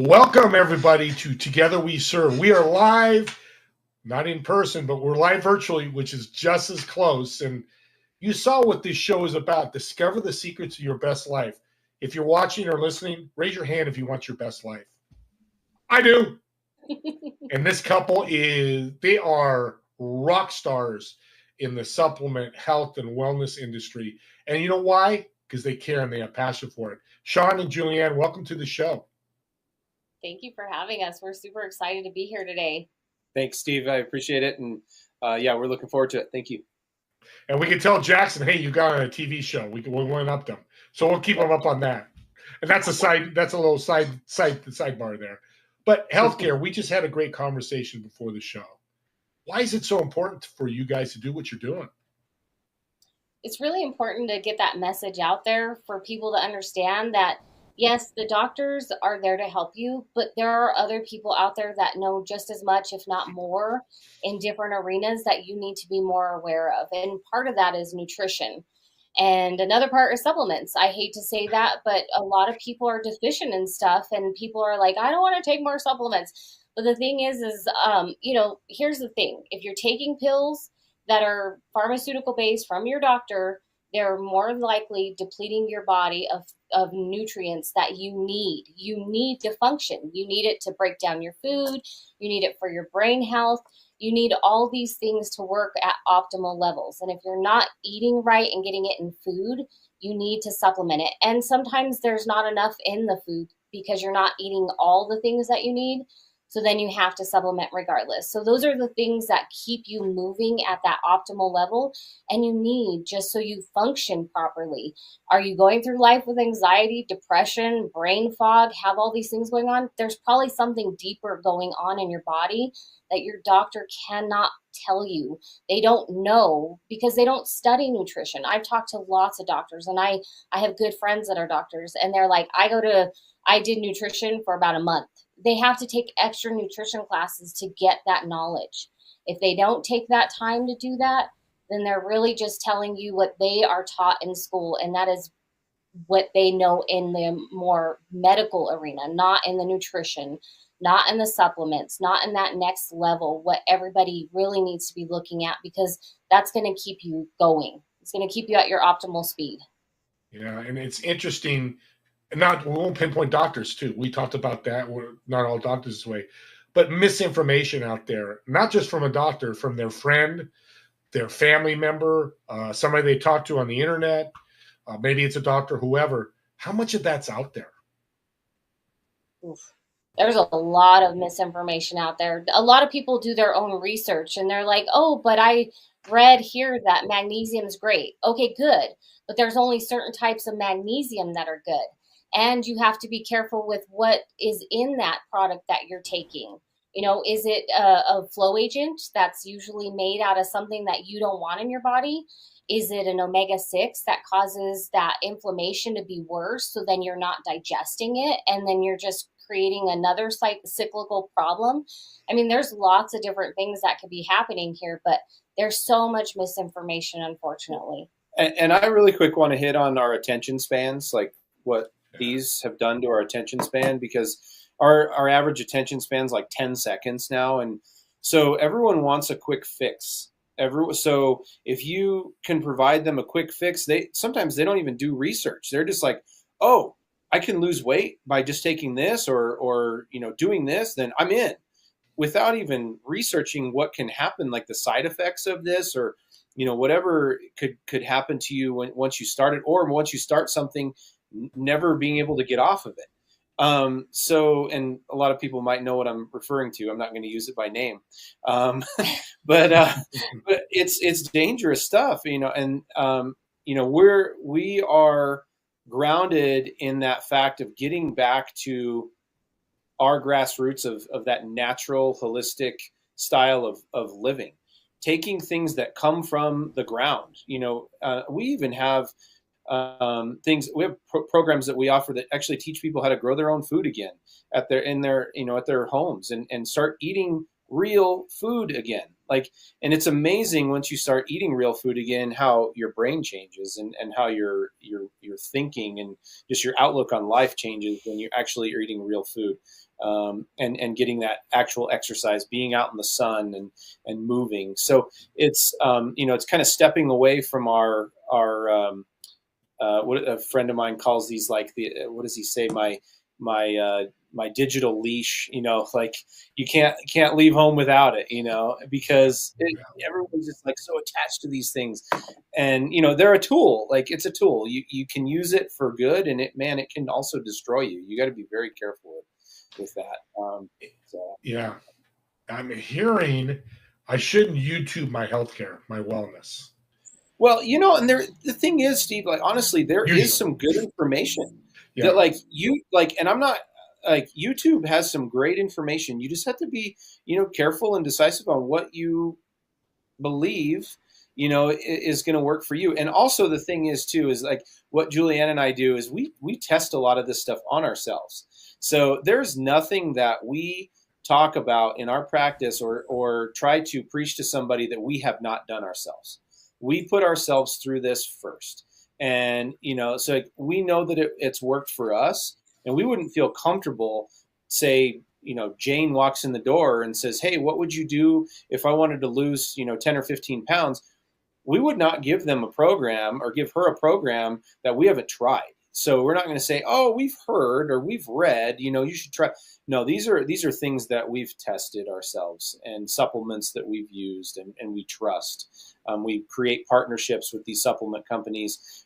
Welcome, everybody, to Together We Serve. We are live, not in person, but we're live virtually, which is just as close. And you saw what this show is about. Discover the secrets of your best life. If you're watching or listening, raise your hand if you want your best life. I do. And this couple they are rock stars in the supplement, health, and wellness industry. And you know why? Because they care and they have passion for it. Sean and Julianne, welcome to the show. Thank you for having us. We're super excited to be here today. Thanks, Steve. I appreciate it. And yeah, we're looking forward to it. Thank you. And we can tell Jackson, hey, you got on a TV show. We went up them. So we'll keep them up on that. And that's a little sidebar there. But healthcare, we just had a great conversation before the show. Why is it so important for you guys to do what you're doing? It's really important to get that message out there for people to understand that, yes, the doctors are there to help you, but there are other people out there that know just as much, if not more, in different arenas that you need to be more aware of. And part of that is nutrition. And another part is supplements. I hate to say that, but a lot of people are deficient in stuff, and people are like, I don't want to take more supplements. But the thing is, here's the thing. If you're taking pills that are pharmaceutical based from your doctor, they're more likely depleting your body of nutrients that you need. You need to function. You need it to break down your food. You need it for your brain health. You need all these things to work at optimal levels. And if you're not eating right and getting it in food, you need to supplement it. And sometimes there's not enough in the food because you're not eating all the things that you need. So then you have to supplement regardless. So those are the things that keep you moving at that optimal level and you need just so you function properly. Are you going through life with anxiety, depression, brain fog, have all these things going on? There's probably something deeper going on in your body that your doctor cannot tell you. They don't know because they don't study nutrition. I've talked to lots of doctors and I have good friends that are doctors and they're like, I did nutrition for about a month. They have to take extra nutrition classes to get that knowledge. If they don't take that time to do that, then they're really just telling you what they are taught in school. And that is what they know in the more medical arena, not in the nutrition, not in the supplements, not in that next level, what everybody really needs to be looking at, because that's going to keep you going. It's going to keep you at your optimal speed. Yeah, and it's interesting. We won't pinpoint doctors too. We talked about that. We're not all doctors this way, but misinformation out there, not just from a doctor, from their friend, their family member, somebody they talk to on the internet. Maybe it's a doctor, whoever. How much of that's out there? Oof. There's a lot of misinformation out there. A lot of people do their own research and they're like, oh, but I read here that magnesium is great. Okay, good. But there's only certain types of magnesium that are good. And you have to be careful with what is in that product that you're taking. Is it a flow agent that's usually made out of something that you don't want in your body? Is it an omega-6 that causes that inflammation to be worse? So then you're not digesting it and then you're just creating another cyclical problem. I mean, there's lots of different things that could be happening here, but there's so much misinformation, unfortunately. And I really quick want to hit on our attention spans, like what these have done to our attention span, because our average attention span's like 10 seconds now. And so everyone wants a quick fix. So if you can provide them a quick fix, sometimes they don't even do research. They're just like, oh, I can lose weight by just taking this or doing this, then I'm in, without even researching what can happen, like the side effects of this or whatever could happen to you once you start it, or once you start something, never being able to get off of it. And a lot of people might know what I'm referring to. I'm not going to use it by name. But it's dangerous stuff, and we are grounded in that fact of getting back to our grassroots of that natural, holistic style of living, taking things that come from the ground. We even have things. We have programs that we offer that actually teach people how to grow their own food again at their homes and start eating real food again. Like, and it's amazing once you start eating real food again, how your brain changes and how your thinking and just your outlook on life changes when you actually are eating real food. And getting that actual exercise, being out in the sun and moving. So it's, it's kind of stepping away from our what a friend of mine calls these, like what does he say? My digital leash, like you can't leave home without it, because everyone's just like so attached to these things, and they're a tool. Like, it's a tool. You can use it for good, and it can also destroy you. You got to be very careful with that. Yeah, I'm hearing I shouldn't YouTube my healthcare, my wellness. Well, and the thing is, Steve, like, honestly, there is some good information that and I'm not, like, YouTube has some great information. You just have to be, careful and decisive on what you believe, is going to work for you. And also the thing is too, is like what Julianne and I do is we test a lot of this stuff on ourselves. So there's nothing that we talk about in our practice or try to preach to somebody that we have not done ourselves. We put ourselves through this first. And, so we know that it's worked for us, and we wouldn't feel comfortable, say, Jane walks in the door and says, "Hey, what would you do if I wanted to lose, 10 or 15 pounds?" We would not give them a program or give her a program that we haven't tried. So we're not going to say, "Oh, we've heard or we've read, you should try." No, these are things that we've tested ourselves, and supplements that we've used and we trust. We create partnerships with these supplement companies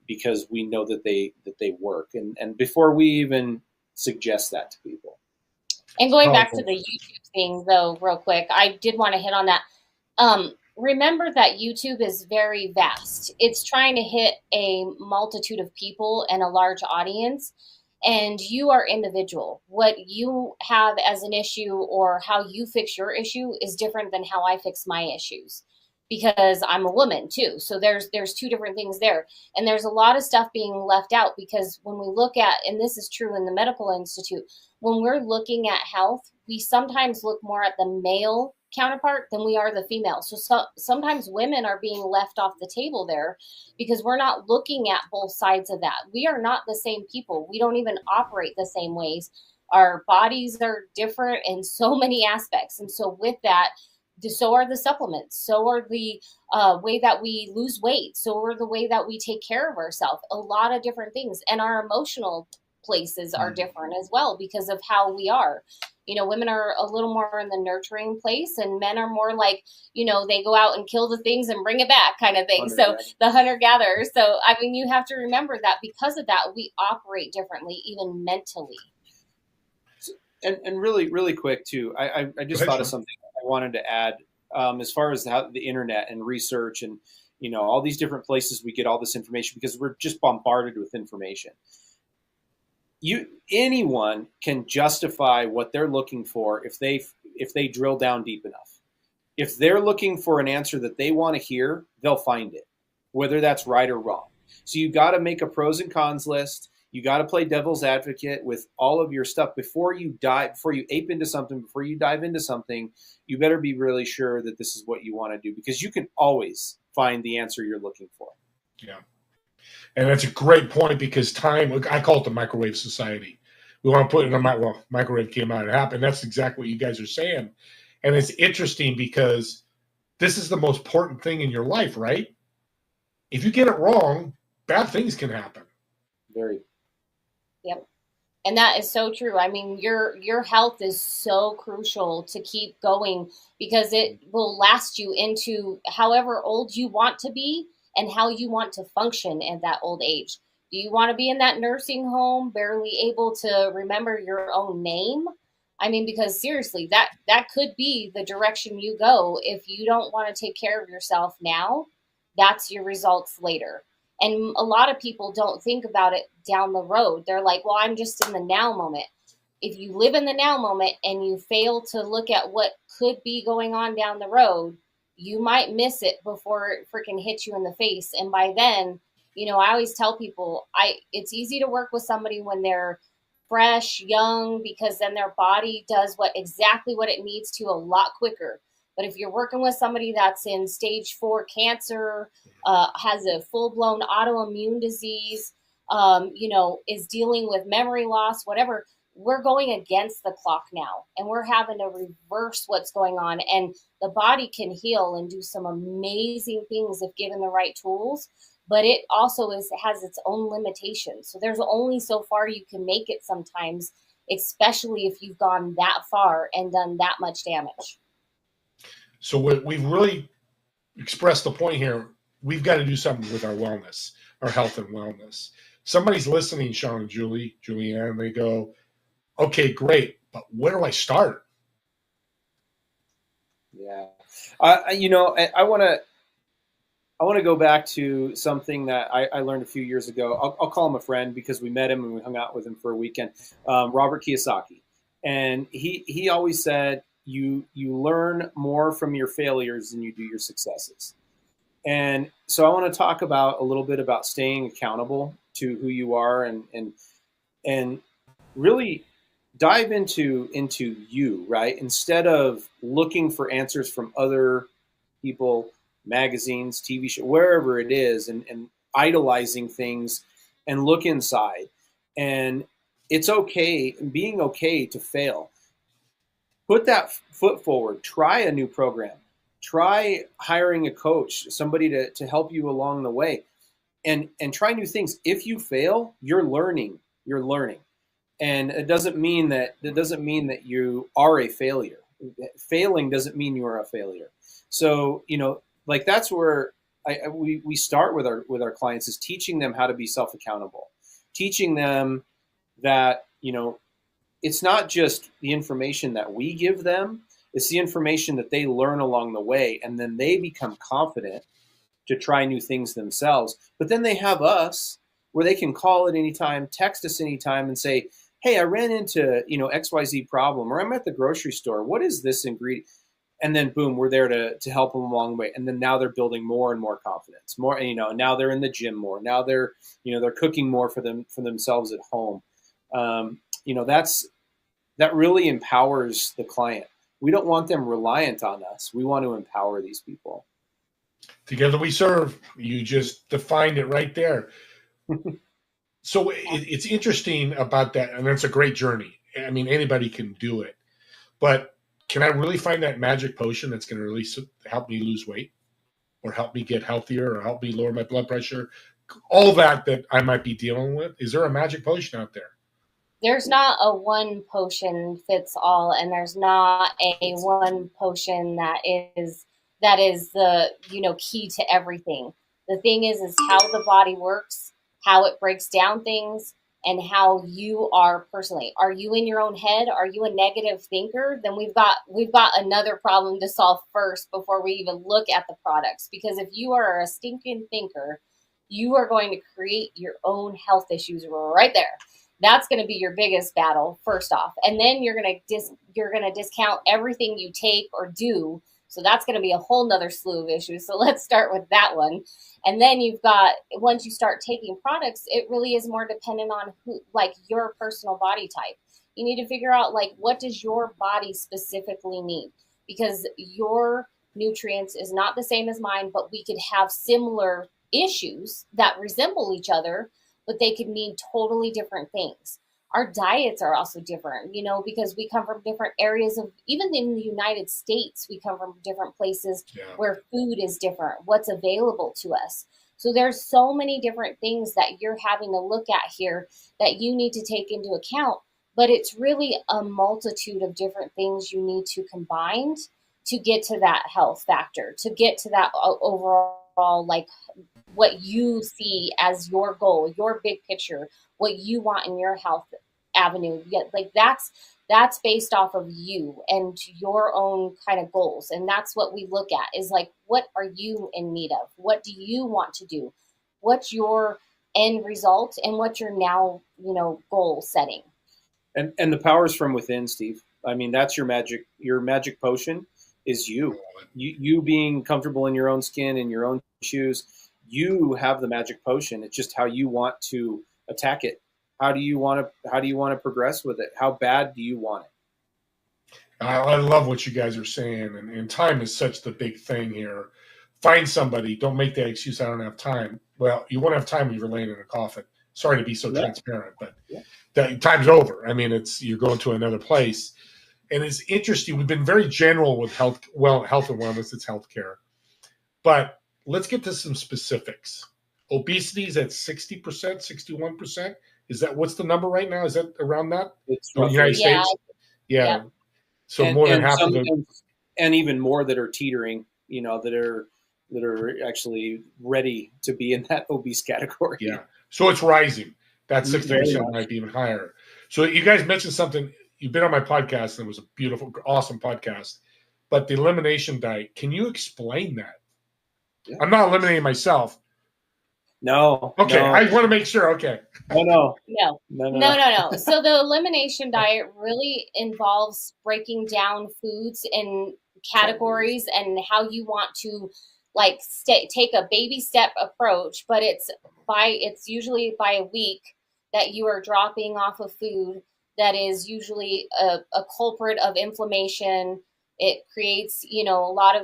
because we know that they work, and before we even suggest that to people. And going back to the YouTube thing, though, real quick, I did want to hit on that. Remember that YouTube is very vast. It's trying to hit a multitude of people and a large audience, and you are individual. What you have as an issue or how you fix your issue is different than how I fix my issues, because I'm a woman too. So there's two different things there. And there's a lot of stuff being left out, because when we look at, and this is true in the medical institute, when we're looking at health, we sometimes look more at the male counterpart than we are the female. So sometimes women are being left off the table there because we're not looking at both sides of that. We are not the same people. We don't even operate the same ways. Our bodies are different in so many aspects. And so with that, so are the supplements. So are the way that we lose weight. So are the way that we take care of ourselves. A lot of different things. And our emotional places are different as well because of how we are. Women are a little more in the nurturing place, and men are more like, they go out and kill the things and bring it back kind of thing. So the hunter-gatherer. So, I mean, you have to remember that because of that, we operate differently, even mentally. And really, really quick too, I just thought of something I wanted to add as far as how the internet and research and, all these different places we get all this information, because we're just bombarded with information. Anyone can justify what they're looking for if they drill down deep enough. If they're looking for an answer that they want to hear, they'll find it, whether that's right or wrong. So you got to make a pros and cons list. You got to play devil's advocate with all of your stuff before you ape into something, before you dive into something. You better be really sure that this is what you want to do, because you can always find the answer you're looking for. Yeah. And that's a great point, because time, I call it the microwave society. We want to put it in a microwave came out, it happened. That's exactly what you guys are saying. And it's interesting because this is the most important thing in your life, right? If you get it wrong, bad things can happen. Very. Yep. And that is so true. I mean, your health is so crucial to keep going, because it will last you into however old you want to be and how you want to function at that old age. Do you want to be in that nursing home, barely able to remember your own name? I mean, because seriously, that could be the direction you go. If you don't want to take care of yourself now, that's your results later. And a lot of people don't think about it down the road. They're like, well, I'm just in the now moment. If you live in the now moment and you fail to look at what could be going on down the road, you might miss it before it freaking hits you in the face. And by then, I always tell people, it's easy to work with somebody when they're fresh, young, because then their body does exactly what it needs to a lot quicker. But if you're working with somebody that's in stage 4 cancer, has a full-blown autoimmune disease, is dealing with memory loss, whatever, we're going against the clock now, and we're having to reverse what's going on. And the body can heal and do some amazing things if given the right tools, but it also has its own limitations. So there's only so far you can make it sometimes, especially if you've gone that far and done that much damage. So we've really expressed the point here. We've got to do something with our wellness, our health and wellness. Somebody's listening, Sean and Julianne, they go, okay, great, but where do I start? Yeah. I want to go back to something that I learned a few years ago. I'll call him a friend because we met him and we hung out with him for a weekend. Robert Kiyosaki. And he always said, you learn more from your failures than you do your successes. And so I want to talk about a little bit about staying accountable to who you are and really dive into you, right? Instead of looking for answers from other people, magazines, TV show, wherever it is, and idolizing things, and look inside. And it's okay, being okay to fail. Put that foot forward. Try a new program. Try hiring a coach, somebody to help you along the way, and try new things. If you fail, you're learning. You're learning, and it doesn't mean that you are a failure. Failing doesn't mean you are a failure. So like that's where we start with our clients, is teaching them how to be self-accountable, teaching them that it's not just the information that we give them, it's the information that they learn along the way, and then they become confident to try new things themselves. But then they have us where they can call at any time, text us anytime and say, hey, I ran into XYZ problem, or I'm at the grocery store. What is this ingredient? And then boom, we're there to help them along the way. And then now they're building more and more confidence. More, now they're in the gym more. Now they're cooking more for themselves at home. That really empowers the client. We don't want them reliant on us. We want to empower these people. Together we serve. You just defined it right there. So it's interesting about that, and it's a great journey. I mean, anybody can do it. But can I really find that magic potion that's going to really help me lose weight, or help me get healthier, or help me lower my blood pressure? All that I might be dealing with. Is there a magic potion out there? There's not a one potion fits all, and there's not a one potion that is the key to everything. The thing is how the body works, how it breaks down things, and how you are personally. Are you in your own head? Are you a negative thinker? Then we've got another problem to solve first before we even look at the products. Because if you are a stinking thinker, you are going to create your own health issues right there. That's going to be your biggest battle first off. And then you're going to discount everything you take or do. So that's going to be a whole nother slew of issues. So let's start with that one. And then once you start taking products, it really is more dependent on your personal body type. You need to figure out what does your body specifically need, because your nutrients is not the same as mine, but we could have similar issues that resemble each other, but they could mean totally different things. Our diets are also different, because we come from different areas even in the United States, we come from different places where food is different, what's available to us. So there's so many different things that you're having to look at here that you need to take into account, but it's really a multitude of different things you need to combine to get to that health factor, to get to that overall, what you see as your goal, your big picture, what you want in your health avenue. That's based off of you and your own kind of goals. And that's what we look at is what are you in need of? What do you want to do? What's your end result, and what's your now, goal setting? And the power's from within, Steve. I mean, that's your magic potion is you being comfortable in your own skin, in your own shoes. You have the magic potion. It's just how you want to attack it. How do you want to progress with it? How bad do you want it? I love what you guys are saying, and time is such the big thing here. Find somebody. Don't make that excuse. I don't have time. Well, you won't have time when you're laying in a coffin. Sorry to be so Yeah. transparent, but Yeah. that time's over. I mean, you're going to another place, and it's interesting. We've been very general with health and wellness. It's healthcare, but let's get to some specifics. Obesity is at 60%, 61%. Is that what's the number right now? Is that around that? It's In the United Yeah. States? Yeah. Yep. So more than half of and even more that are teetering, that are actually ready to be in that obese category. Yeah. So it's rising. That Very 60% much. might be even higher. So you guys mentioned something. You've been on my podcast, and it was a beautiful, awesome podcast. But the elimination diet, can you explain that? Yeah. I'm not eliminating myself. No. Okay. No. I want to make sure. Okay. No. No. So the elimination diet really involves breaking down foods in categories and how you want to take a baby step approach, but it's usually by a week that you are dropping off of food that is usually a culprit of inflammation. It creates, a lot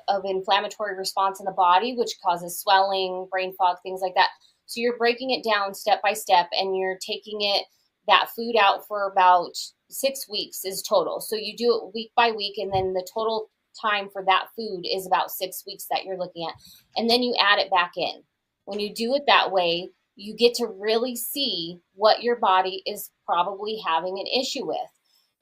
of inflammatory response in the body, which causes swelling, brain fog, things like that. So you're breaking it down step by step, and you're taking that food out for about 6 weeks is total. So you do it week by week, and then the total time for that food is about 6 weeks that you're looking at. And then you add it back in. When you do it that way, you get to really see what your body is probably having an issue with.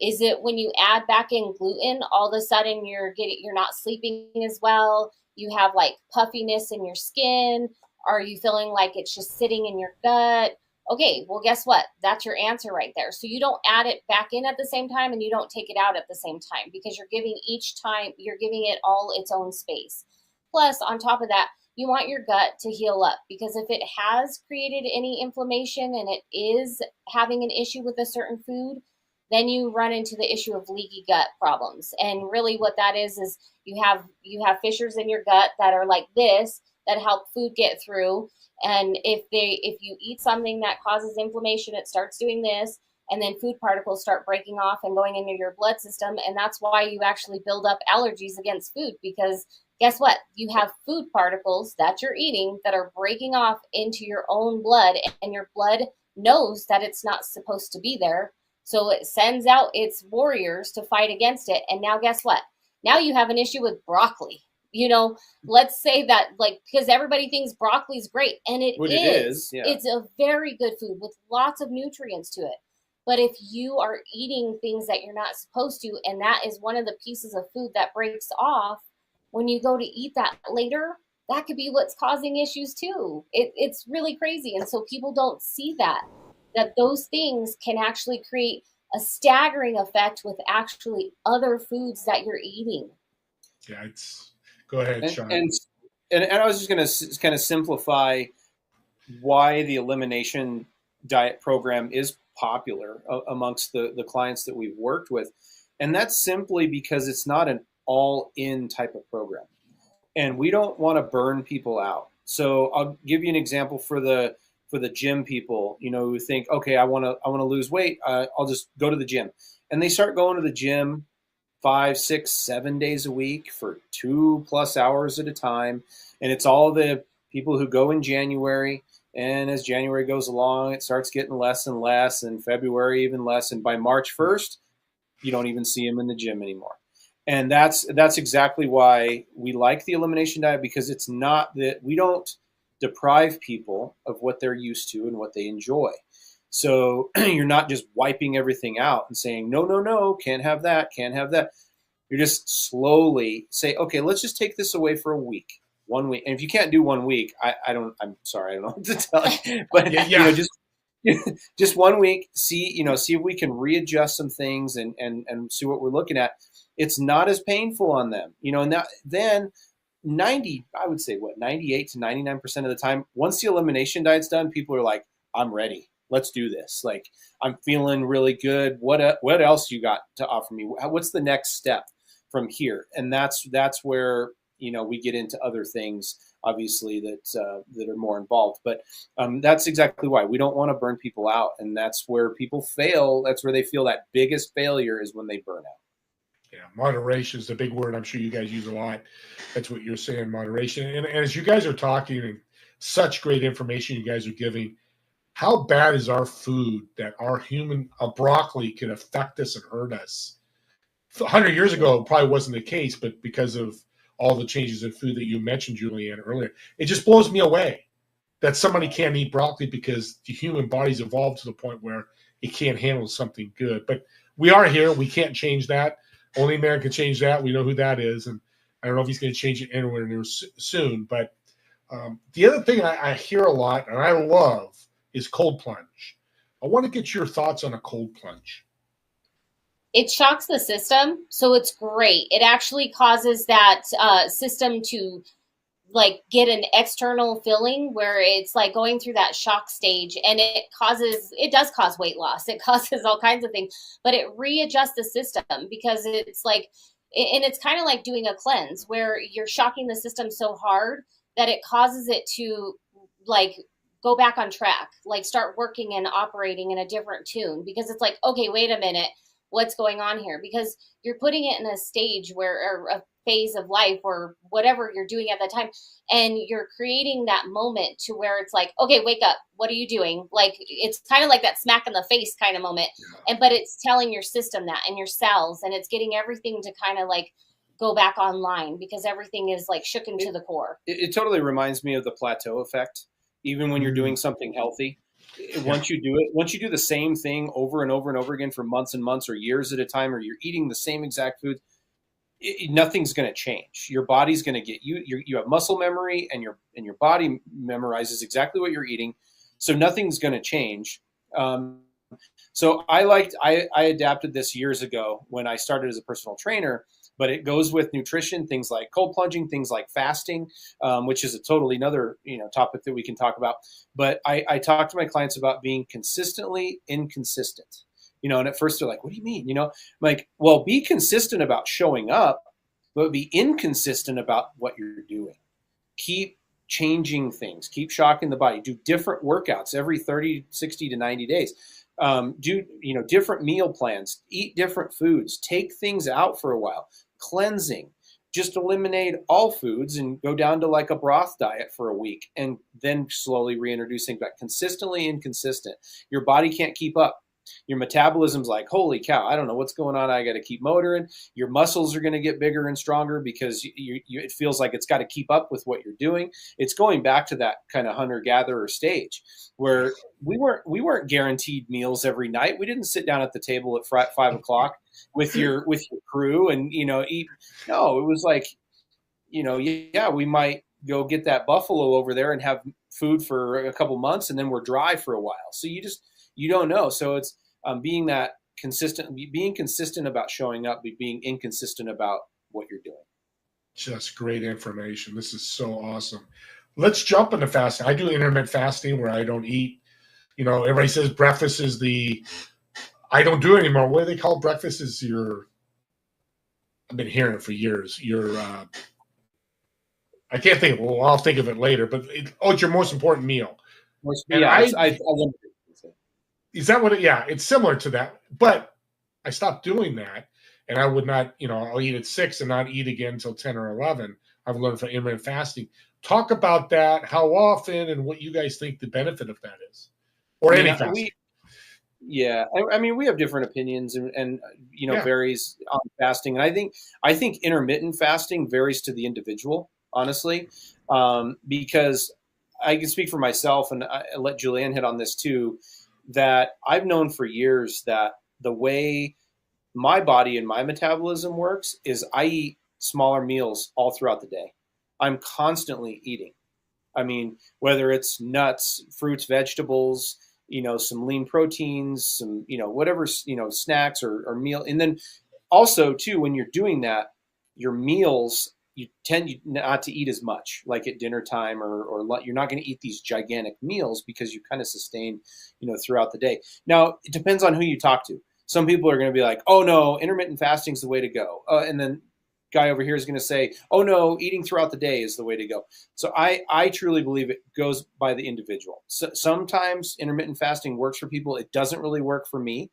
Is it when you add back in gluten, all of a sudden you're not sleeping as well? You have like puffiness in your skin? Are you feeling like it's just sitting in your gut? Okay, well, guess what? That's your answer right there. So you don't add it back in at the same time, and you don't take it out at the same time, because you're giving it all its own space. Plus, on top of that, you want your gut to heal up, because if it has created any inflammation and it is having an issue with a certain food, then you run into the issue of leaky gut problems. And really what that is you have fissures in your gut that are like this, that help food get through. And if you eat something that causes inflammation, it starts doing this, and then food particles start breaking off and going into your blood system. And that's why you actually build up allergies against food, because guess what? You have food particles that you're eating that are breaking off into your own blood, and your blood knows that it's not supposed to be there. So it sends out its warriors to fight against it. And now guess what? Now you have an issue with broccoli. Let's say that, because everybody thinks broccoli is great, and it is. Yeah. It's a very good food with lots of nutrients to it. But if you are eating things that you're not supposed to, and that is one of the pieces of food that breaks off, when you go to eat that later, that could be what's causing issues too. It's really crazy. And so people don't see that those things can actually create a staggering effect with actually other foods that you're eating. Yeah, go ahead, Sean. And I was just going to kind of simplify why the elimination diet program is popular amongst the clients that we've worked with. And that's simply because it's not an all-in type of program. And we don't want to burn people out. So I'll give you an example for the gym people, who think, okay, I want to lose weight. I'll just go to the gym. And they start going to the gym 5, 6, 7 days a week for 2+ hours at a time. And it's all the people who go in January. And as January goes along, it starts getting less and less, and February even less. And by March 1st, you don't even see them in the gym anymore. And that's exactly why we like the elimination diet, because it's not that we don't deprive people of what they're used to and what they enjoy. So you're not just wiping everything out and saying, no, can't have that. You're just slowly say, okay, let's just take this away for a week, 1 week. And if you can't do 1 week, I'm sorry, I don't know what to tell you, but yeah. Just 1 week, see if we can readjust some things and see what we're looking at. It's not as painful on them, and then 98 to 99% of the time, once the elimination diet's done, people are like, I'm ready. Let's do this. Like, I'm feeling really good. What else you got to offer me? What's the next step from here? And that's where, we get into other things, obviously, that are more involved. But that's exactly why we don't want to burn people out. And that's where people fail. That's where they feel that biggest failure is when they burn out. Yeah, moderation is the big word I'm sure you guys use a lot. That's what you're saying, moderation. And as you guys are talking, and such great information you guys are giving, how bad is our food that our broccoli could affect us and hurt us? 100 years ago, it probably wasn't the case, but because of all the changes in food that you mentioned, Julianne, earlier, it just blows me away that somebody can't eat broccoli because the human body's evolved to the point where it can't handle something good. But we are here. We can't change that. Only man can change that. We know who that is. And I don't know if he's going to change it anywhere near soon. But the other thing I hear a lot and I love is cold plunge. I want to get your thoughts on a cold plunge. It shocks the system, so it's great. It actually causes that system to like get an external feeling where it's like going through that shock stage, and it does cause weight loss. It causes all kinds of things, but it readjusts the system because it's like, and it's kind of like doing a cleanse where you're shocking the system so hard that it causes it to like go back on track, like start working and operating in a different tune, because it's like, okay, wait a minute, what's going on here? Because you're putting it in a stage or a phase of life or whatever you're doing at that time, and you're creating that moment to where it's like, okay, wake up, what are you doing? Like, it's kind of like that smack in the face kind of moment. But it's telling your system that and your cells, and it's getting everything to kind of like go back online because everything is like shook into the core. It totally reminds me of the plateau effect. Even when you're doing something healthy, once you do the same thing over and over and over again for months and months or years at a time, or you're eating the same exact food, nothing's going to change. Your body's going to get you have muscle memory, and your body memorizes exactly what you're eating. So nothing's going to change. So I adapted this years ago when I started as a personal trainer, but it goes with nutrition, things like cold plunging, things like fasting, which is a totally another topic that we can talk about. But I talk to my clients about being consistently inconsistent. And at first they're like, what do you mean? I'm like, well, be consistent about showing up, but be inconsistent about what you're doing. Keep changing things, keep shocking the body, do different workouts every 30, 60 to 90 days. Do different meal plans, eat different foods, take things out for a while, cleansing, just eliminate all foods and go down to like a broth diet for a week, and then slowly reintroduce things back. Consistently inconsistent. Your body can't keep up. Your metabolism's like, holy cow, I don't know what's going on. I got to keep motoring. Your muscles are going to get bigger and stronger because it feels like it's got to keep up with what you're doing. It's going back to that kind of hunter-gatherer stage where we weren't guaranteed meals every night. We didn't sit down at the table at 5 o'clock with your crew and eat. No, it was like, we might go get that buffalo over there and have food for a couple months, and then we're dry for a while. So you don't know. So it's being consistent about showing up, being inconsistent about what you're doing. Just great information. This is so awesome. Let's jump into fasting. I do intermittent fasting where I don't eat. Everybody says breakfast is I don't do it anymore. What do they call breakfast? I've been hearing it for years. I can't think. Well, I'll think of it later. But it's your most important meal. Is that what it's similar to that, but I stopped doing that, and I would not, I'll eat at 6 and not eat again until 10 or 11. I've learned from intermittent fasting. Talk about that, how often, and what you guys think the benefit of that is, or any fasting. We have different opinions and varies on fasting. And I think intermittent fasting varies to the individual, honestly, because I can speak for myself, and I let Julianne hit on this too, that I've known for years that the way my body and my metabolism works is I eat smaller meals all throughout the day. I'm constantly eating. I mean, whether it's nuts, fruits, vegetables, some lean proteins, some, whatever, snacks or meal. And then also too, when you're doing that, your meals, you tend not to eat as much, like at dinner time or you're not going to eat these gigantic meals because you kind of sustain, throughout the day. Now, it depends on who you talk to. Some people are going to be like, oh no, intermittent fasting is the way to go. And then guy over here is going to say, oh no, eating throughout the day is the way to go. So I truly believe it goes by the individual. So sometimes intermittent fasting works for people. It doesn't really work for me,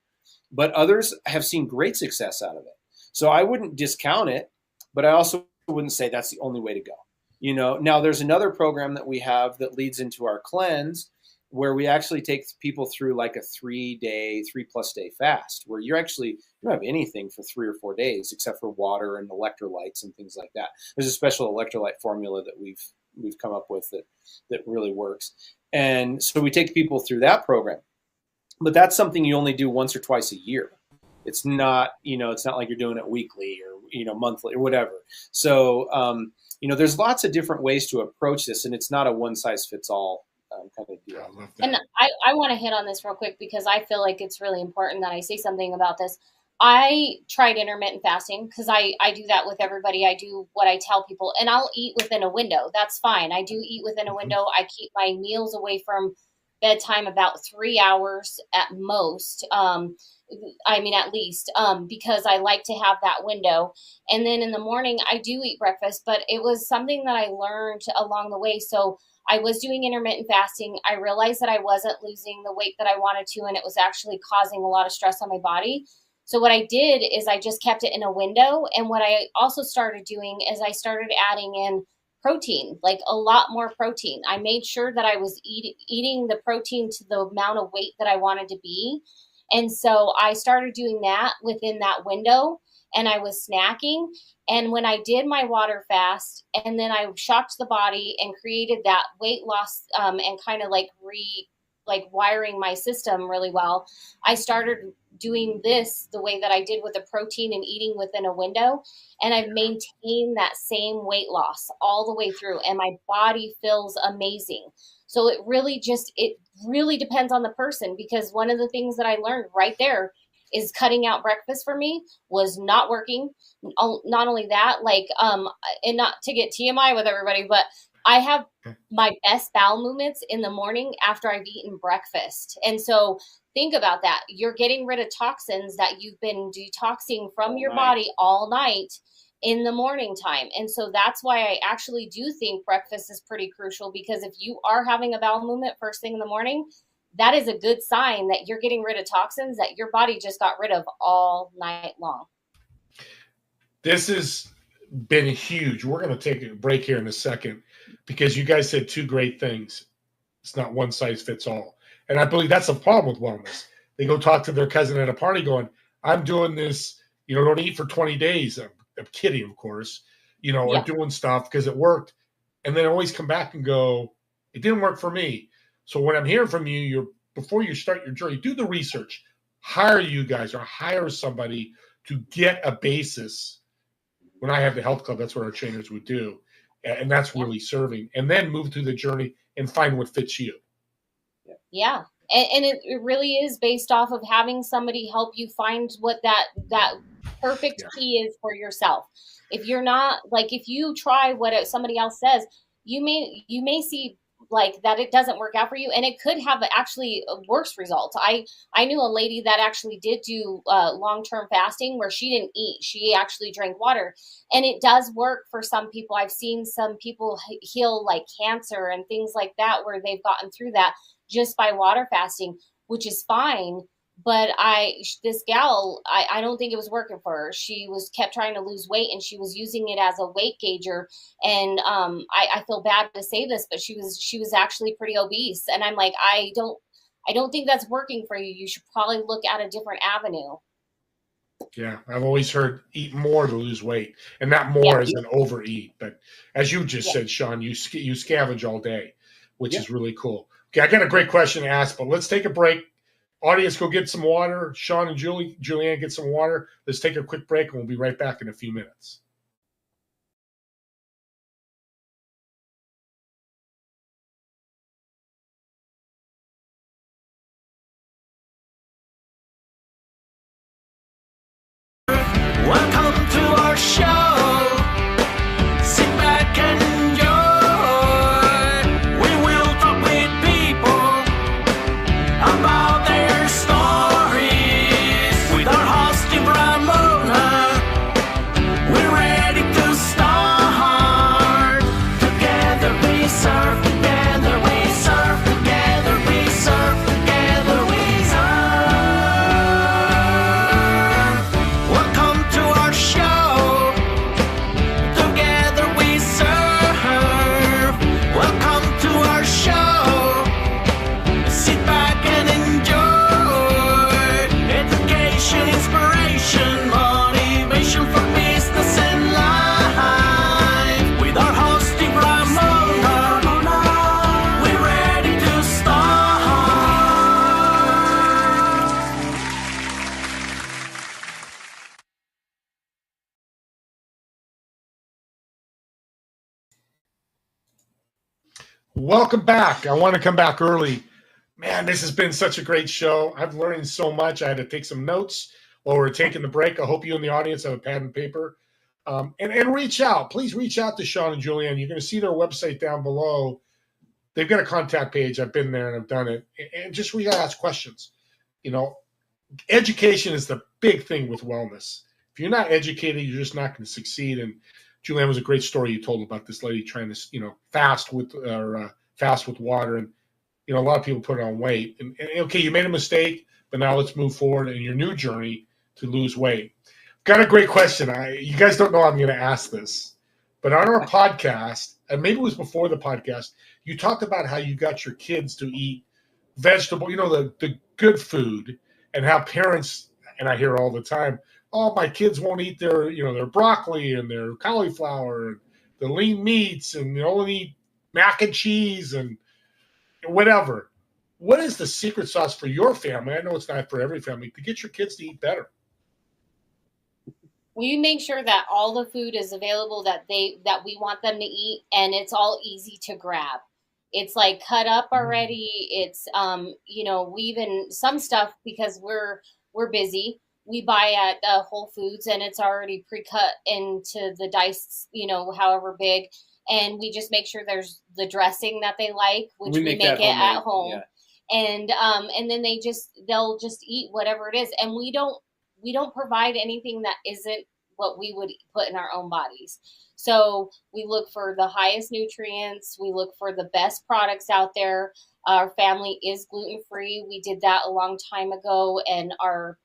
but others have seen great success out of it. So I wouldn't discount it, but I also wouldn't say that's the only way to go. You know, now there's another program that we have that leads into our cleanse, where we actually take people through like a 3+ day fast, where you don't have anything for 3 or 4 days except for water and electrolytes and things like that. There's a special electrolyte formula that we've come up with that really works. And so we take people through that program, but that's something you only do once or twice a year. It's not, it's not like you're doing it weekly or, monthly or whatever. So, there's lots of different ways to approach this, and it's not a one size fits all kind of deal. I love that. And I want to hit on this real quick because I feel like it's really important that I say something about this. I tried intermittent fasting because I do that with everybody. I do what I tell people, and I'll eat within a window. That's fine. I do eat within a window. I keep my meals away from bedtime about 3 hours at most. At least, because I like to have that window. And then in the morning, I do eat breakfast, but it was something that I learned along the way. So I was doing intermittent fasting. I realized that I wasn't losing the weight that I wanted to, and it was actually causing a lot of stress on my body. So what I did is I just kept it in a window. And what I also started doing is I started adding in protein, like a lot more protein. I made sure that I was eating the protein to the amount of weight that I wanted to be. And so I started doing that within that window, and I was snacking. And when I did my water fast, and then I shocked the body and created that weight loss and kind of like wiring my system really well, I started doing this the way that I did with the protein and eating within a window. And I've maintained that same weight loss all the way through, and my body feels amazing. So it really depends on the person, because one of the things that I learned right there is cutting out breakfast for me was not working. Not only that, and not to get TMI with everybody, but I have my best bowel movements in the morning after I've eaten breakfast. And so think about that. You're getting rid of toxins that you've been detoxing from your body all night in the morning time. And so that's why I actually do think breakfast is pretty crucial, because if you are having a bowel movement first thing in the morning, that is a good sign that you're getting rid of toxins that your body just got rid of all night long. This has been huge. We're going to take a break here in a second, because you guys said two great things. It's not one size fits all. And I believe that's a problem with wellness. They go talk to their cousin at a party going, I'm doing this, don't eat for 20 days. I'm kidding, of course, or doing stuff because it worked. And then always come back and go, it didn't work for me. So when I'm hearing from you, before you start your journey, do the research, hire you guys or hire somebody to get a basis. When I have the health club, that's what our trainers would do. And that's really serving. And then move through the journey and find what fits you. Yeah. And it really is based off of having somebody help you find what that perfect key is for yourself. If you're not, if you try what somebody else says, you may see that it doesn't work out for you, and it could have actually worse results. I knew a lady that actually did do long-term fasting where she didn't eat. She actually drank water, and it does work for some people. I've seen some people heal cancer and things like that, where they've gotten through that just by water fasting, which is fine. But this gal, I don't think it was working for her. She kept trying to lose weight, and she was using it as a weight gauger. And I feel bad to say this, but she was actually pretty obese. And I'm like, I don't think that's working for you. You should probably look at a different avenue. Yeah, I've always heard eat more to lose weight, and not more as an overeat. But as you just said, Sean, you scavenge all day, which is really cool. Okay, I got a great question to ask, but let's take a break. Audience, go get some water. Sean and Julianne, get some water. Let's take a quick break, and we'll be right back in a few minutes. Welcome to our show. Sit back and enjoy. We will talk with people about their stories. With our host, Ramona, we're Welcome back. I want to come back early. Man, this has been such a great show. I've learned so much. I had to take some notes while we're taking the break. I hope you in the audience have a pad and paper. And reach out. Please reach out to Sean and Julianne. You're going to see their website down below. They've got a contact page. I've been there and I've done it. And just reach out, ask questions. You know, education is the big thing with wellness. If you're not educated, you're just not going to succeed. And Julianne, was a great story you told about this lady trying to, fast with water. And, a lot of people put on weight. And okay, you made a mistake, but now let's move forward in your new journey to lose weight. Got a great question. You guys don't know I'm going to ask this, but on our podcast, and maybe it was before the podcast, you talked about how you got your kids to eat vegetable, the good food, and how parents, and I hear all the time, oh, my kids won't eat their broccoli and their cauliflower and the lean meats, and they only eat mac and cheese and whatever. What is the secret sauce for your family? I know it's not for every family, to get your kids to eat better. We make sure that all the food is available that we want them to eat, and it's all easy to grab. It's like cut up already. It's we even some stuff, because we're busy, we buy at Whole Foods, and it's already pre-cut into the dice, however big, and we just make sure there's the dressing that they like, which we make it at home. Yeah. And then they'll just eat whatever it is, and we don't provide anything that isn't what we would put in our own bodies. So we look for the highest nutrients. We look for the best products out there. Our family is gluten-free. We did that a long time ago. And our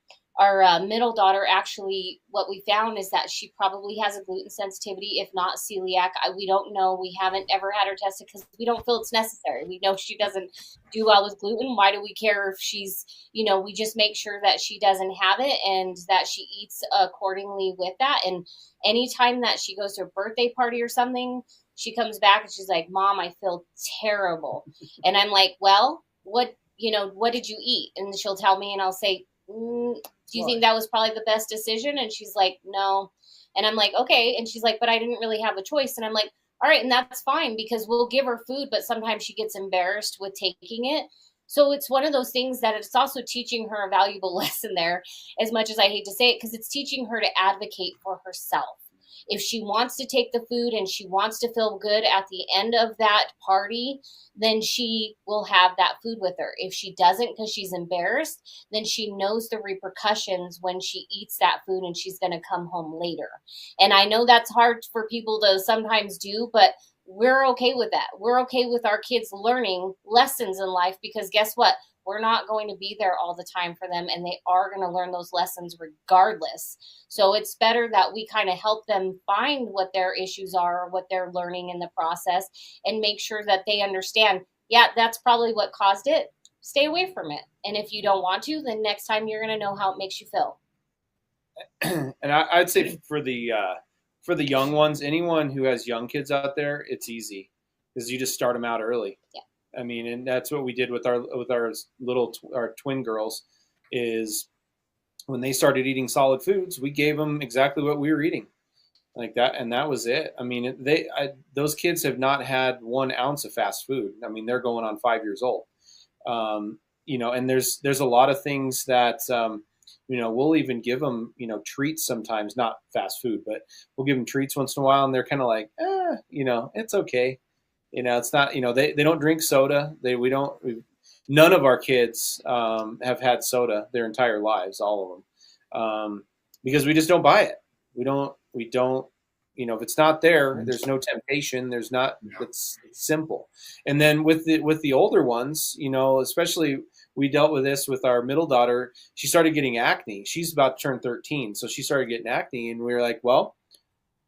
middle daughter, actually, what we found is that she probably has a gluten sensitivity, if not celiac. We don't know. We haven't ever had her tested because we don't feel it's necessary. We know she doesn't do well with gluten. Why do we care if she's, we just make sure that she doesn't have it and that she eats accordingly with that. And anytime that she goes to a birthday party or something, she comes back and she's like, Mom, I feel terrible. And I'm like, well, what did you eat? And she'll tell me, and I'll say, do you think that was probably the best decision? And she's like, no. And I'm like, okay. And she's like, but I didn't really have a choice. And I'm like, all right. And that's fine, because we'll give her food, but sometimes she gets embarrassed with taking it. So it's one of those things that it's also teaching her a valuable lesson there, as much as I hate to say it, because it's teaching her to advocate for herself. If she wants to take the food and she wants to feel good at the end of that party, then she will have that food with her. If she doesn't because she's embarrassed, then she knows the repercussions when she eats that food and she's going to come home later. And I know that's hard for people to sometimes do, but we're okay with that. We're okay with our kids learning lessons in life, because guess what? We're not going to be there all the time for them, and they are going to learn those lessons regardless. So it's better that we kind of help them find what their issues are, or what they're learning in the process, and make sure that they understand, yeah, that's probably what caused it. Stay away from it. And if you don't want to, then next time you're going to know how it makes you feel. And I'd say for the young ones, anyone who has young kids out there, it's easy, because you just start them out early. Yeah. I mean, and that's what we did with our twin girls, is when they started eating solid foods, we gave them exactly what we were eating, like that, and that was it. I mean, those kids have not had 1 ounce of fast food. I mean, they're going on 5 years old, and there's a lot of things that we'll even give them treats sometimes, not fast food, but we'll give them treats once in a while, and they're kind of like, it's okay. It's not, they don't drink soda. None of our kids have had soda their entire lives, all of them, because we just don't buy it. We don't, if it's not there, there's no temptation. There's not, it's simple. And then with the older ones, especially we dealt with this with our middle daughter. She started getting acne. She's about to turn 13. So she started getting acne, and we were like, well,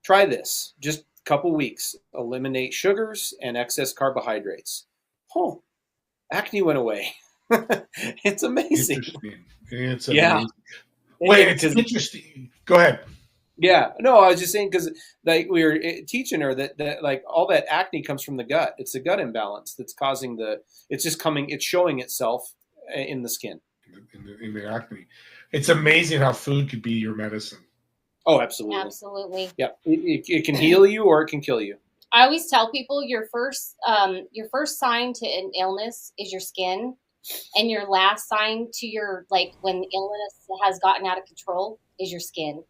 try this. Just couple weeks, eliminate sugars and excess carbohydrates. Oh, acne went away. It's amazing. It's amazing. Wait, it's interesting. Go ahead. Yeah, no, I was just saying, because like we were teaching her that like all that acne comes from the gut. It's the gut imbalance that's causing it's showing itself in the skin. In the acne. It's amazing how food could be your medicine. Oh, absolutely. Absolutely. Yeah. It can heal you or it can kill you. I always tell people your first sign to an illness is your skin, and your last sign to your, like, when illness has gotten out of control, is your skin.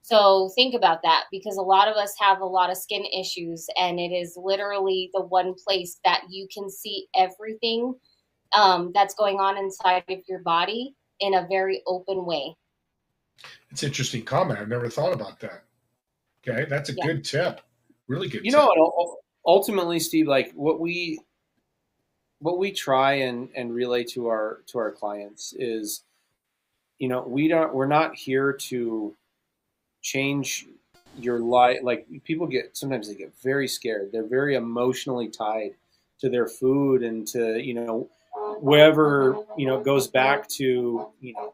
So think about that, because a lot of us have a lot of skin issues, and it is literally the one place that you can see everything that's going on inside of your body in a very open way. It's an interesting comment. I've never thought about that. Okay, that's a Yeah. good tip. Really good You tip. know, ultimately, Steve, like what we try and relay to our clients is, you know, we're not here to change your life. Like people sometimes they get very scared. They're very emotionally tied to their food and to, you know, wherever, you know, it goes back to, you know,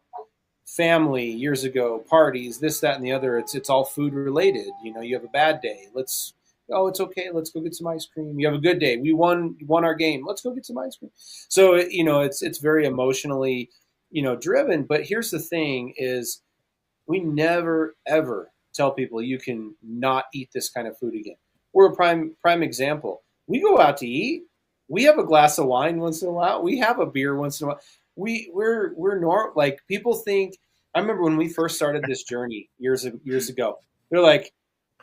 family years ago, parties, this, that, and the other. It's all food related. You know, you have a bad day. It's okay. Let's go get some ice cream. You have a good day. We won our game. Let's go get some ice cream. So, you know, it's very emotionally, you know, driven. But here's the thing is we never, ever tell people you can not eat this kind of food again. We're a prime example. We go out to eat. We have a glass of wine once in a while. We have a beer once in a while. We're normal. Like people think. I remember when we first started this journey years ago. They're like,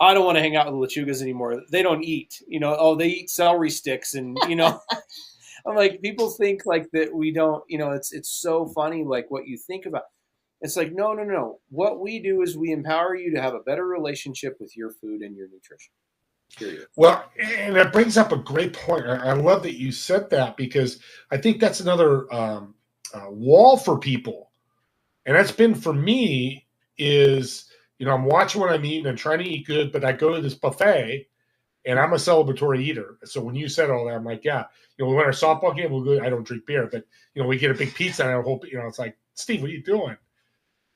I don't want to hang out with Lechugas anymore. They don't eat. You know, oh, they eat celery sticks, and you know, I'm like, people think like that we don't. You know, it's so funny like what you think about. It's like no. What we do is we empower you to have a better relationship with your food and your nutrition. Period. Well, and that brings up a great point. I love that you said that, because I think that's another wall for people. And that's been for me is, you know, I'm watching what I'm eating and trying to eat good, but I go to this buffet and I'm a celebratory eater. So when you said all that, I'm like, yeah, you know, we went our softball game, we'll go, I don't drink beer, but, you know, we get a big pizza and I hope, you know, it's like, Steve, what are you doing?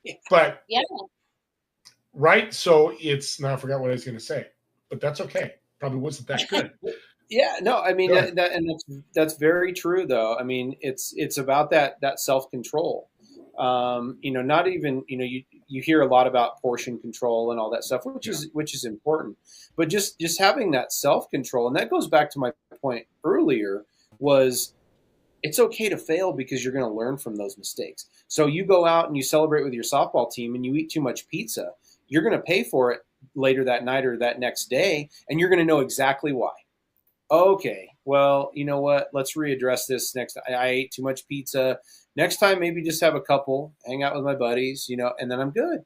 Yeah. But, Yeah. right. So it's, now I forgot what I was going to say, but that's okay. Probably wasn't that good. Yeah, no, I mean Sure. that's very true though. I mean, it's about that self-control. You know, not even, you know, you hear a lot about portion control and all that stuff, which is important. But just having that self-control, and that goes back to my point earlier, was it's okay to fail because you're going to learn from those mistakes. So you go out and you celebrate with your softball team and you eat too much pizza, you're going to pay for it later that night or that next day, and you're going to know exactly why. Okay, well, you know what? Let's readdress this next time. I ate too much pizza. Next time, maybe just have a couple, hang out with my buddies, you know, and then I'm good.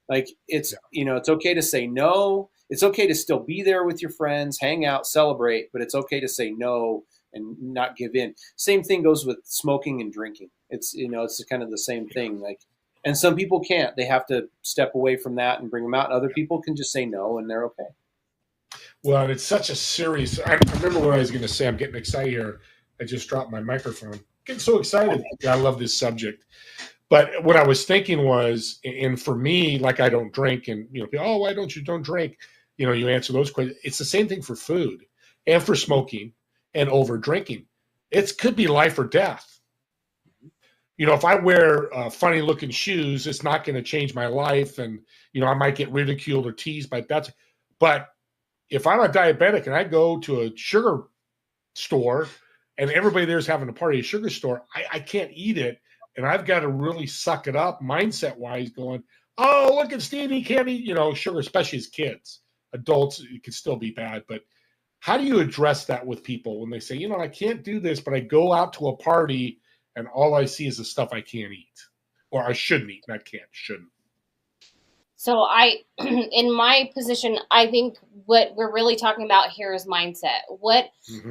Like it's, you know, it's okay to say no. It's okay to still be there with your friends, hang out, celebrate, but it's okay to say no and not give in. Same thing goes with smoking and drinking. It's, you know, it's kind of the same thing. Like, and some people can't. They have to step away from that and bring them out. Other people can just say no and they're okay. Well, and it's such a serious. I remember what I was going to say. I'm getting excited here. I just dropped my microphone. Getting so excited. I love this subject. But what I was thinking was, and for me, like I don't drink, and you know, oh, why don't drink? You know, you answer those questions. It's the same thing for food and for smoking and over drinking. It could be life or death. You know, if I wear funny looking shoes, it's not going to change my life, and you know, I might get ridiculed or teased by that. But if I'm a diabetic and I go to a sugar store and everybody there's having a party at a sugar store, I can't eat it. And I've got to really suck it up mindset wise going, oh, look at Steve, he can't eat, you know, sugar, especially as kids. Adults, it could still be bad. But how do you address that with people when they say, you know, I can't do this, but I go out to a party and all I see is the stuff I can't eat or I shouldn't eat, not can't, shouldn't. So in my position, I think what we're really talking about here is mindset.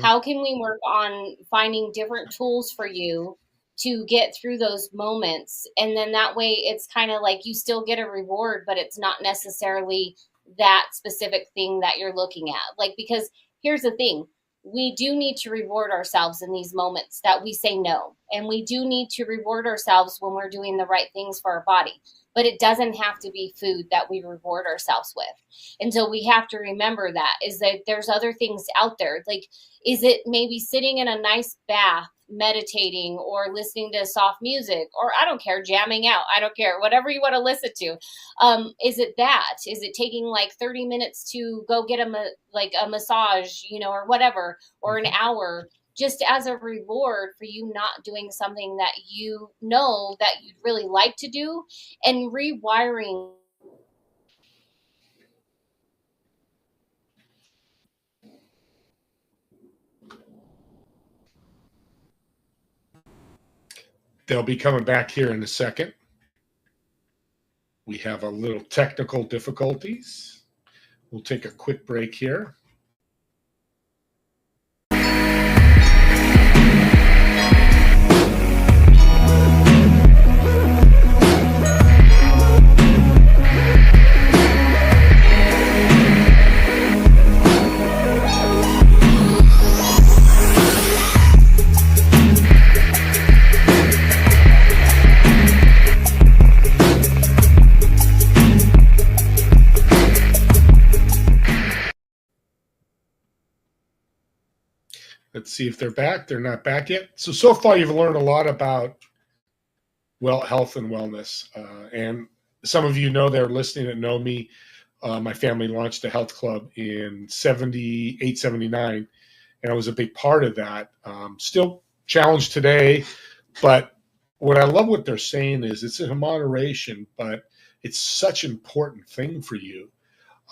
How can we work on finding different tools for you to get through those moments? And then that way it's kind of like you still get a reward, but it's not necessarily that specific thing that you're looking at. Like, because here's the thing, we do need to reward ourselves in these moments that we say no. And we do need to reward ourselves when we're doing the right things for our body. But it doesn't have to be food that we reward ourselves with. And so we have to remember that, is that there's other things out there. Like, is it maybe sitting in a nice bath meditating or listening to soft music, or I don't care, jamming out, I don't care, whatever you want to listen to. Is it that? Is it taking like 30 minutes to go get a massage, or whatever, or an hour, just as a reward for you not doing something that you know that you'd really like to do, and rewiring. They'll be coming back here in a second. We have a little technical difficulties. We'll take a quick break here. Let's see if they're back. They're not back yet. So far you've learned a lot about health and wellness. And some of you know, they're listening that know me. My family launched a health club in 78, 79, and I was a big part of that. Still challenged today, but what I love what they're saying is it's in moderation, but it's such an important thing for you.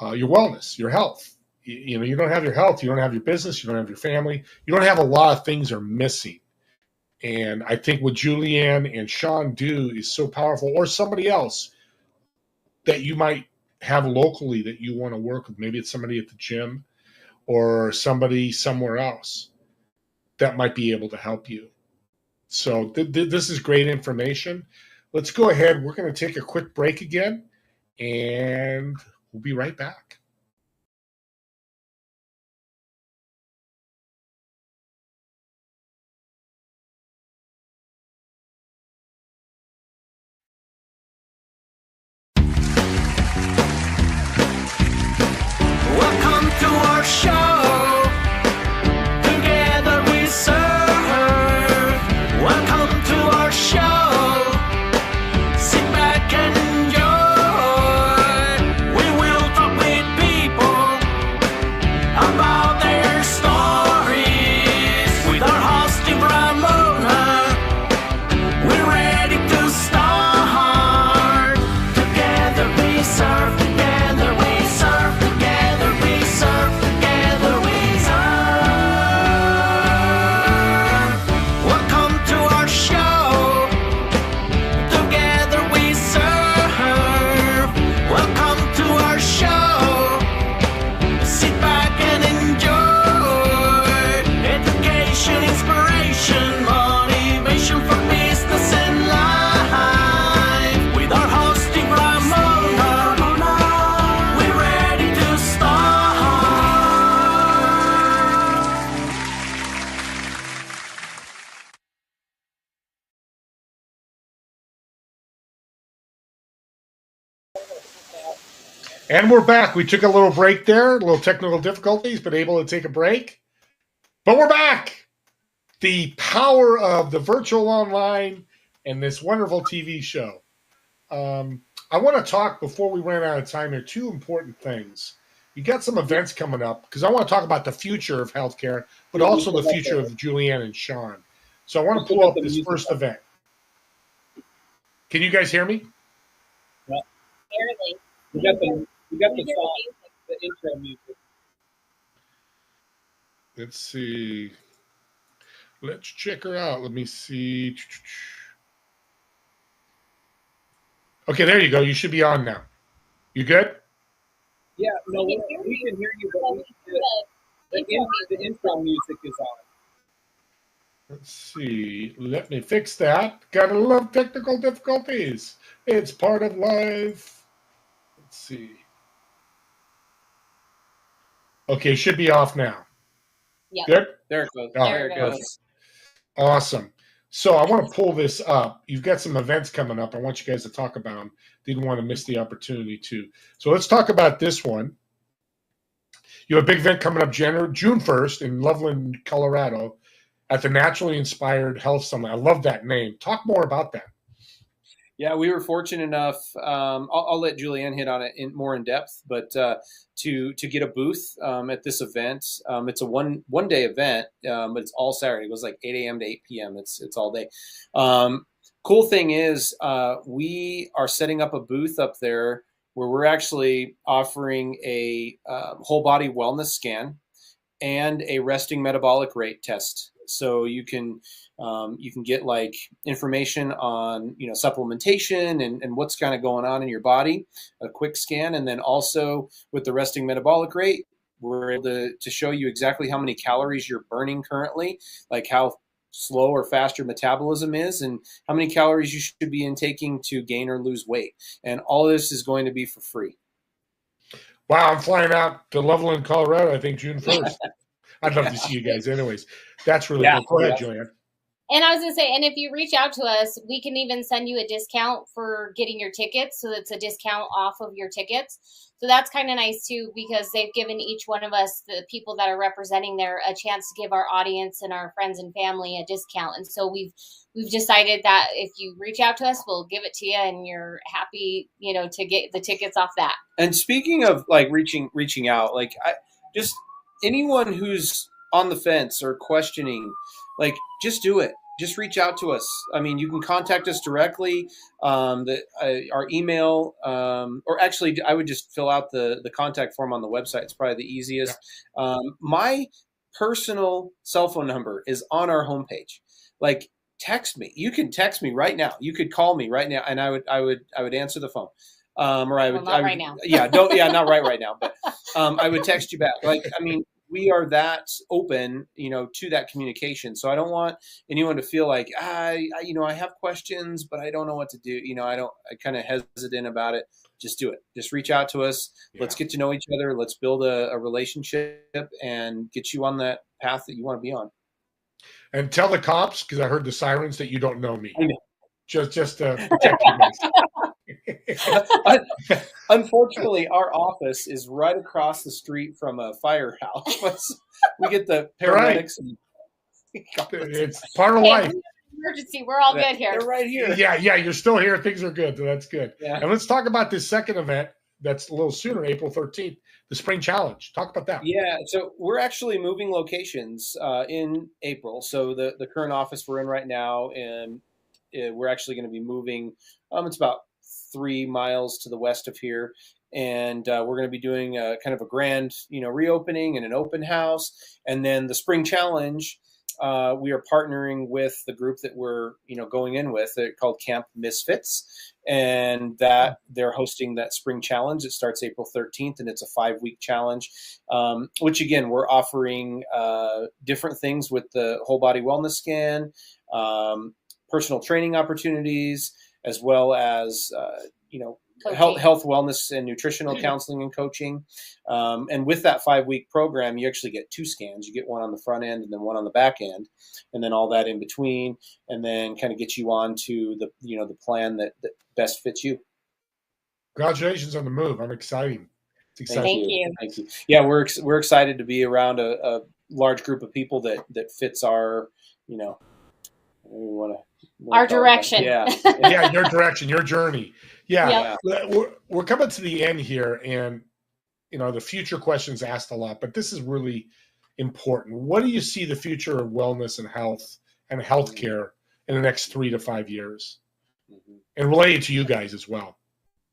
Your wellness, your health. You don't have your health, you don't have your business, you don't have your family, you don't have a lot of things are missing. And I think what Julianne and Sean do is so powerful, or somebody else that you might have locally that you want to work with. Maybe it's somebody at the gym or somebody somewhere else that might be able to help you. So this is great information. Let's go ahead. We're going to take a quick break again, and we'll be right back. Welcome to our show. Together we serve. Welcome to our show. Sit back and enjoy. We will talk with people about their stories. With our host Steve Ramona, we're ready to start. Together we serve. Together we serve. Together we serve. Together we serve. Welcome to our show. Together we serve. Welcome to our show. Sit back and enjoy. Education, inspiration, motivation for business and life. With our host Steve Ramona, we're ready to start. And we're back. We took a little break there, a little technical difficulties, but able to take a break. But we're back. The power of the virtual online and this wonderful TV show. I want to talk, before we run out of time here, two important things. You got some events coming up, because I want to talk about the future of healthcare, but also the future of Julianne and Sean. So I want to pull up this first event. Can you guys hear me? Barely. We got the We hear song, music. the intro music. Let's see. Let's check her out. Let me see. Okay, there you go. You should be on now. You good? Yeah, no, We we can hear can hear you, but Well, the intro music is on. Let's see. Let me fix that. Gotta love technical difficulties. It's part of life. Let's see. Okay, it should be off now. Yeah. Good? There it goes. Oh, There it goes. goes. Awesome. So I want to pull this up. You've got some events coming up. I want you guys to talk about them. Didn't want to miss the opportunity to. So let's talk about this one. You have a big event coming up June 1st in Loveland, Colorado. at the Naturally Inspired Health Summit. I love that name. Talk more about that. Yeah, we were fortunate enough. I'll let Julianne hit on it more in depth, but to get a booth at this event. It's a one day event, but it's all Saturday. It goes like 8 a.m. to 8 p.m. It's all day. Cool thing is, we are setting up a booth up there where we're actually offering a whole body wellness scan and a resting metabolic rate test. So you can get like information on, supplementation and what's kind of going on in your body, a quick scan. And then also with the resting metabolic rate, we're able to show you exactly how many calories you're burning currently, like how slow or fast your metabolism is and how many calories you should be intaking to gain or lose weight. And all this is going to be for free. Wow, I'm flying out to Loveland, Colorado, I think June 1st. I'd love to see you guys anyways. That's really cool. Go ahead, Julianne. And I was going to say, and if you reach out to us, we can even send you a discount for getting your tickets. So it's a discount off of your tickets. So that's kind of nice too, because they've given each one of us, the people that are representing there, a chance to give our audience and our friends and family a discount. And so we've decided that if you reach out to us, we'll give it to you, and you're happy, to get the tickets off that. And speaking of like reaching out, like just anyone who's on the fence or questioning, like just do it. Just reach out to us. I mean, you can contact us directly. Our email, or actually, I would just fill out the contact form on the website. It's probably the easiest. My personal cell phone number is on our homepage. Like, text me. You can text me right now. You could call me right now, and I would answer the phone. Or I would, not right now. Not right now, but I would text you back. Like, I mean, we are that open, to that communication. So I don't want anyone to feel like, I have questions, but I don't know what to do. I kind of hesitant about it. Just do it. Just reach out to us. Yeah. Let's get to know each other. Let's build a relationship and get you on that path that you want to be on. And tell the cops, because I heard the sirens, that you don't know me. I know. Just to protect you guys. Unfortunately, our office is right across the street from a firehouse. We get the paramedics. Right. It's part of life. Emergency. We're all good here. They're right here. Yeah, you're still here. Things are good. So that's good. Yeah. And let's talk about this second event that's a little sooner, April 13th, the Spring Challenge. Talk about that. Yeah, so we're actually moving locations in April. So the current office we're in right now, and we're actually going to be moving. It's about 3 miles to the west of here, and we're going to be doing kind of a grand, reopening and an open house. And then the Spring Challenge, we are partnering with the group that we're, going in with. They're called Camp Misfits, and that they're hosting that Spring Challenge. It starts April 13th, and it's a 5-week challenge, which again, we're offering different things with the whole body wellness scan, personal training opportunities, as well as, health, wellness, and nutritional counseling and coaching. And with that 5-week program, you actually get 2 scans. You get one on the front end and then one on the back end, and then all that in between, and then kind of get you on to the plan that best fits you. Congratulations on the move. I'm excited. It's exciting. Thank you. Yeah, we're excited to be around a large group of people that fits our, our direction. Yeah, your direction, your journey. Yeah. Yep. We're coming to the end here, and the future questions asked a lot, but this is really important. What do you see the future of wellness and health and healthcare in the next 3 to 5 years? Mm-hmm. And related to you guys as well.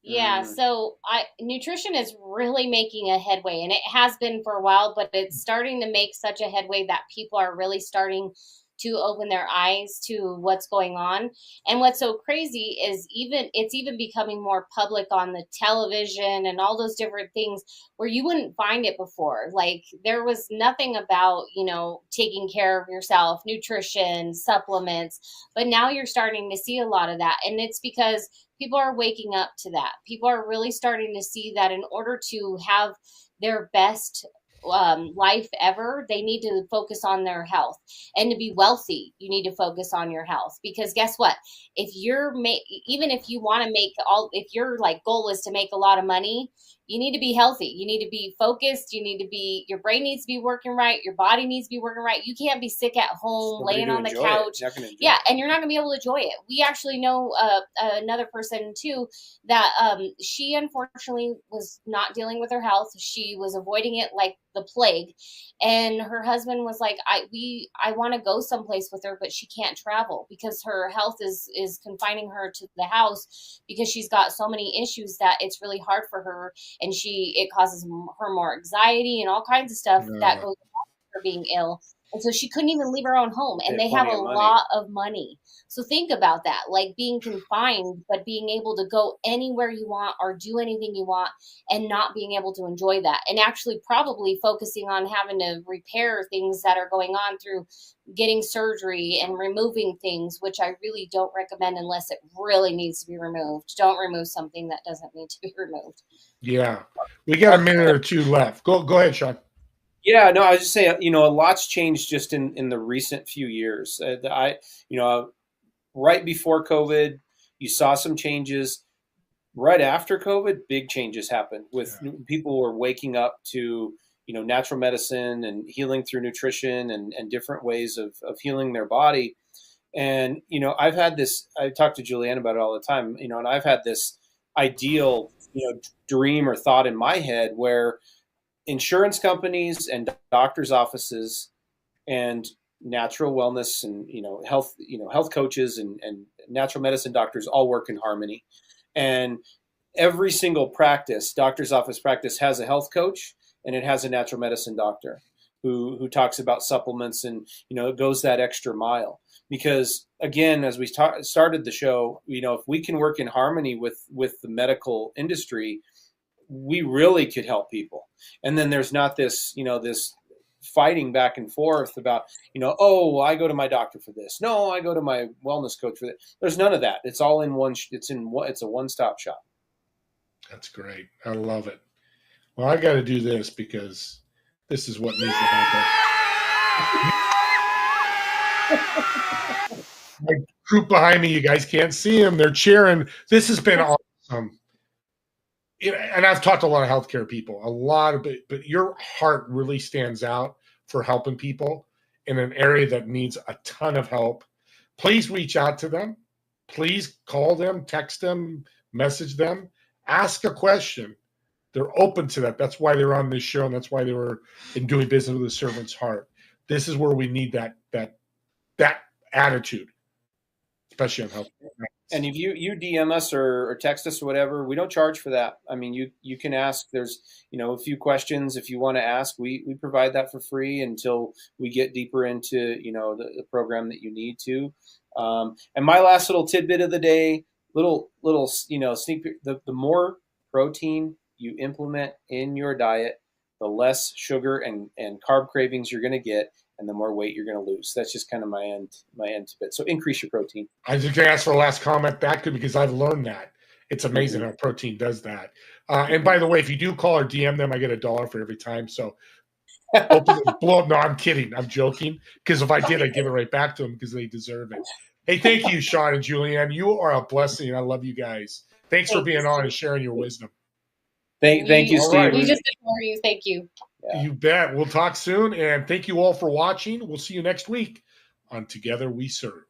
Yeah, so nutrition is really making a headway, and it has been for a while, but it's starting to make such a headway that people are really starting to open their eyes to what's going on. And what's so crazy is it's even becoming more public on the television and all those different things where you wouldn't find it before. Like, there was nothing about, taking care of yourself, nutrition, supplements, but now you're starting to see a lot of that. And it's because people are waking up to that. People are really starting to see that in order to have their best life ever, they need to focus on their health. And to be wealthy, you need to focus on your health, because guess what? If you're even if you want to if your goal is to make a lot of money, you need to be healthy. You need to be focused. Your brain needs to be working right. Your body needs to be working right. You can't be sick at home, Nobody laying to on the enjoy couch. You're not gonna enjoy Yeah, it. and you're not going to be able to enjoy it. We actually know another person too that she unfortunately was not dealing with her health. She was avoiding it like the plague, and her husband was like, I want to go someplace with her, but she can't travel because her health is confining her to the house because she's got so many issues that it's really hard for her, and it causes her more anxiety and all kinds of stuff that No. goes along with her being ill. And so she couldn't even leave her own home, and They they have have a plenty of money. lot of money. So think about that, like being confined, but being able to go anywhere you want or do anything you want and not being able to enjoy that. And actually probably focusing on having to repair things that are going on through getting surgery and removing things, which I really don't recommend unless it really needs to be removed. Don't remove something that doesn't need to be removed. Yeah. We got a minute or two left. Go ahead, Sean. Yeah, no, I was just saying, a lot's changed just in the recent few years. Right before COVID, you saw some changes. Right after COVID, big changes happened with people were waking up to, natural medicine and healing through nutrition and different ways of healing their body. And, I've had this, I talk to Julianne about it all the time, and I've had this ideal, dream or thought in my head where insurance companies and doctors' offices and natural wellness and health coaches and natural medicine doctors all work in harmony, and every single doctor's office practice has a health coach and it has a natural medicine doctor who talks about supplements, and it goes that extra mile, because again, as we started the show, if we can work in harmony with the medical industry, we really could help people. And then there's not this, this fighting back and forth about, oh, I go to my doctor for this. No, I go to my wellness coach for that. There's none of that. It's all in one. It's a one-stop shop. That's great. I love it. Well, I got to do this because this is what needs to happen. My group behind me, you guys can't see them. They're cheering. This has been awesome. And I've talked to a lot of healthcare people, but your heart really stands out for helping people in an area that needs a ton of help. Please reach out to them. Please call them, text them, message them, ask a question. They're open to that. That's why they're on this show, and that's why they were in Doing Business with a Servant's Heart. This is where we need that attitude, especially on health. And if you DM us or text us or whatever, we don't charge for that. I mean, you can ask. There's a few questions if you want to ask. We provide that for free until we get deeper into the program that you need to. And my last little tidbit of the day, little sneak peek. The more protein you implement in your diet, the less sugar and carb cravings you're going to get, and the more weight you're going to lose. That's just kind of my end bit. So increase your protein. I was just going to ask for a last comment back to, because I've learned that. It's amazing how protein does that. And by the way, if you do call or DM them, I get $1 for every time. So blow up. No, I'm kidding. I'm joking. Because if I did, I'd give it right back to them because they deserve it. Hey, thank you, Sean and Julianne. You are a blessing. I love you guys. Thanks for being on and sharing your wisdom. Thank you, All Steve. right. We just adore you. Thank you. Yeah. You bet. We'll talk soon. And thank you all for watching. We'll see you next week on Together We Serve.